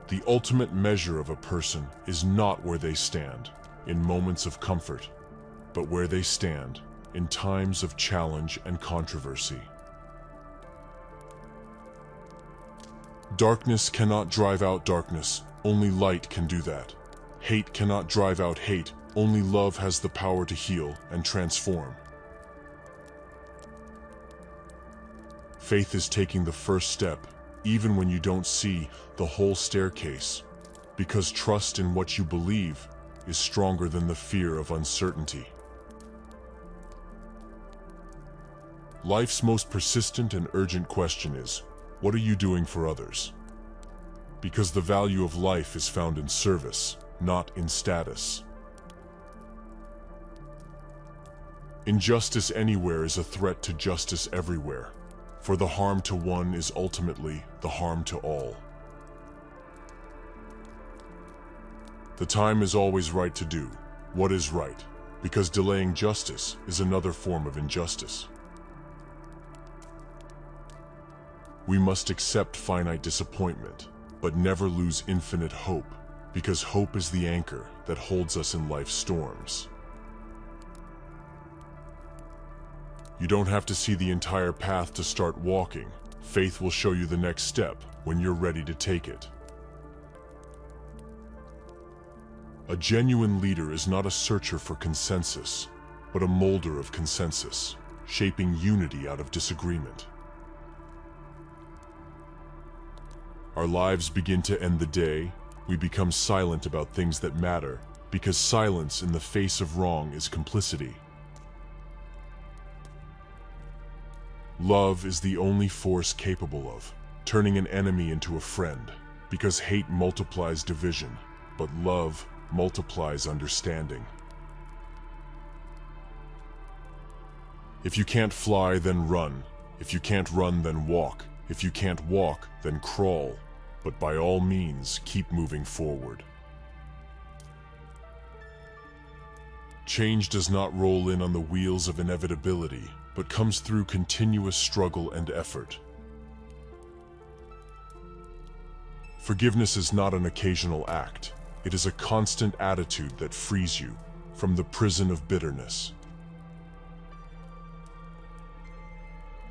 The ultimate measure of a person is not where they stand in moments of comfort, but where they stand in times of challenge and controversy. Darkness cannot drive out darkness, only light can do that. Hate cannot drive out hate, only love has the power to heal and transform. Faith is taking the first step, even when you don't see the whole staircase, because trust in what you believe is stronger than the fear of uncertainty. Life's most persistent and urgent question is, what are you doing for others? Because the value of life is found in service, not in status. Injustice anywhere is a threat to justice everywhere, for the harm to one is ultimately the harm to all. The time is always right to do what is right, because delaying justice is another form of injustice. We must accept finite disappointment, but never lose infinite hope, because hope is the anchor that holds us in life's storms. You don't have to see the entire path to start walking. Faith will show you the next step when you're ready to take it. A genuine leader is not a searcher for consensus, but a molder of consensus, shaping unity out of disagreement. Our lives begin to end the day. We become silent about things that matter, because silence in the face of wrong is complicity. Love is the only force capable of turning an enemy into a friend, because hate multiplies division, but love multiplies understanding. If you can't fly, then run. If you can't run, then walk. If you can't walk, then crawl. But by all means, keep moving forward. Change does not roll in on the wheels of inevitability, but comes through continuous struggle and effort. Forgiveness is not an occasional act. It is a constant attitude that frees you from the prison of bitterness.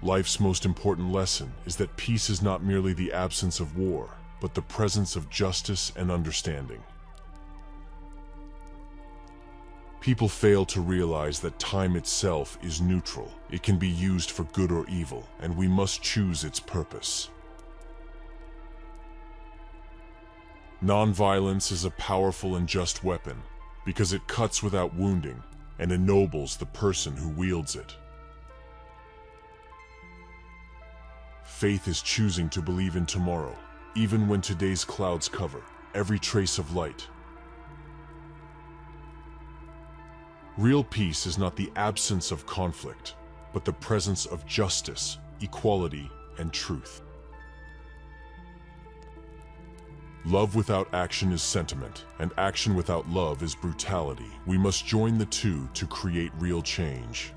Life's most important lesson is that peace is not merely the absence of war, but the presence of justice and understanding. People fail to realize that time itself is neutral. It can be used for good or evil, and we must choose its purpose. Nonviolence is a powerful and just weapon, because it cuts without wounding and ennobles the person who wields it. Faith is choosing to believe in tomorrow, even when today's clouds cover every trace of light. Real peace is not the absence of conflict, but the presence of justice, equality, and truth. Love without action is sentiment, and action without love is brutality. We must join the two to create real change.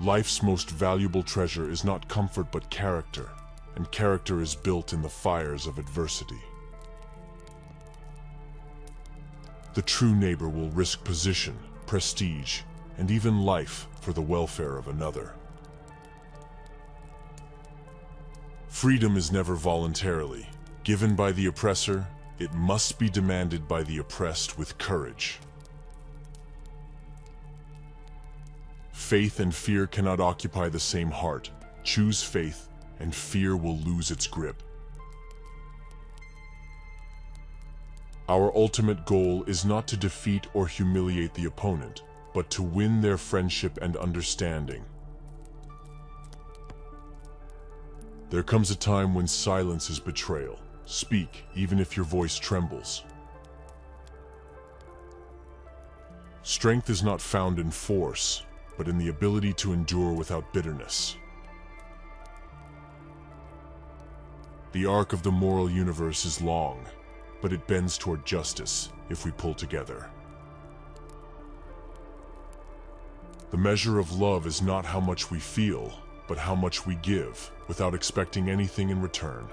Life's most valuable treasure is not comfort but character, and character is built in the fires of adversity. The true neighbor will risk position, prestige, and even life for the welfare of another. Freedom is never voluntarily given by the oppressor. It must be demanded by the oppressed with courage. Faith and fear cannot occupy the same heart. Choose faith, and fear will lose its grip. Our ultimate goal is not to defeat or humiliate the opponent, but to win their friendship and understanding. There comes a time when silence is betrayal. Speak, even if your voice trembles. Strength is not found in force, but in the ability to endure without bitterness. The arc of the moral universe is long, but it bends toward justice if we pull together. The measure of love is not how much we feel, but how much we give, without expecting anything in return.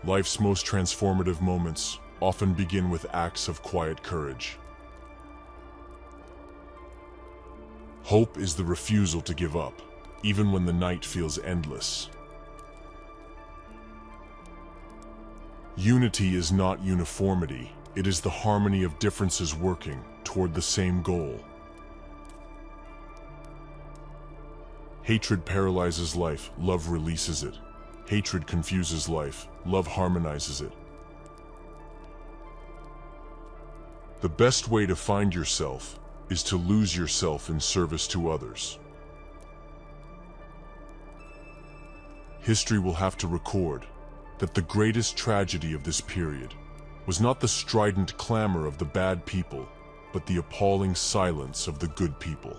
Life's most transformative moments often begin with acts of quiet courage. Hope is the refusal to give up, even when the night feels endless. Unity is not uniformity, it is the harmony of differences working toward the same goal. Hatred paralyzes life, love releases it. Hatred confuses life, love harmonizes it. The best way to find yourself is to lose yourself in service to others. History will have to record that the greatest tragedy of this period was not the strident clamor of the bad people, but the appalling silence of the good people.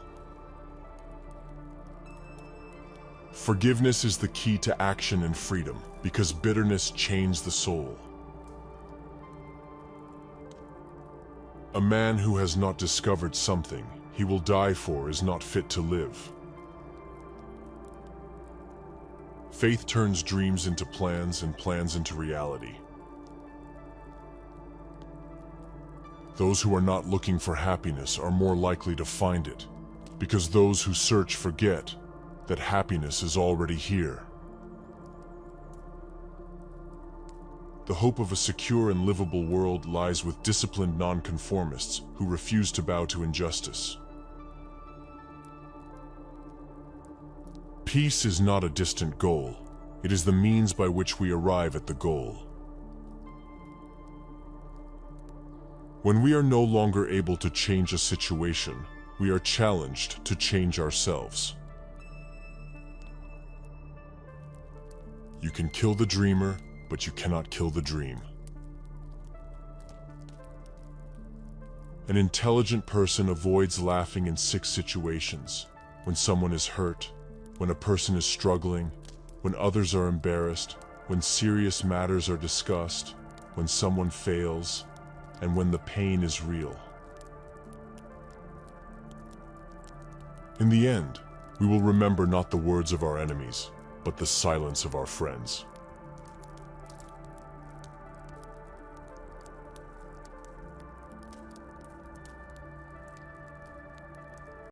Forgiveness is the key to action and freedom, because bitterness chains the soul. A man who has not discovered something he will die for is not fit to live. Faith turns dreams into plans and plans into reality. Those who are not looking for happiness are more likely to find it, because those who search forget that happiness is already here. The hope of a secure and livable world lies with disciplined nonconformists who refuse to bow to injustice. Peace is not a distant goal. It is the means by which we arrive at the goal. When we are no longer able to change a situation, we are challenged to change ourselves. You can kill the dreamer, but you cannot kill the dream. An intelligent person avoids laughing in 6 situations: when someone is hurt, when a person is struggling, when others are embarrassed, when serious matters are discussed, when someone fails, and when the pain is real. In the end, we will remember not the words of our enemies, but the silence of our friends.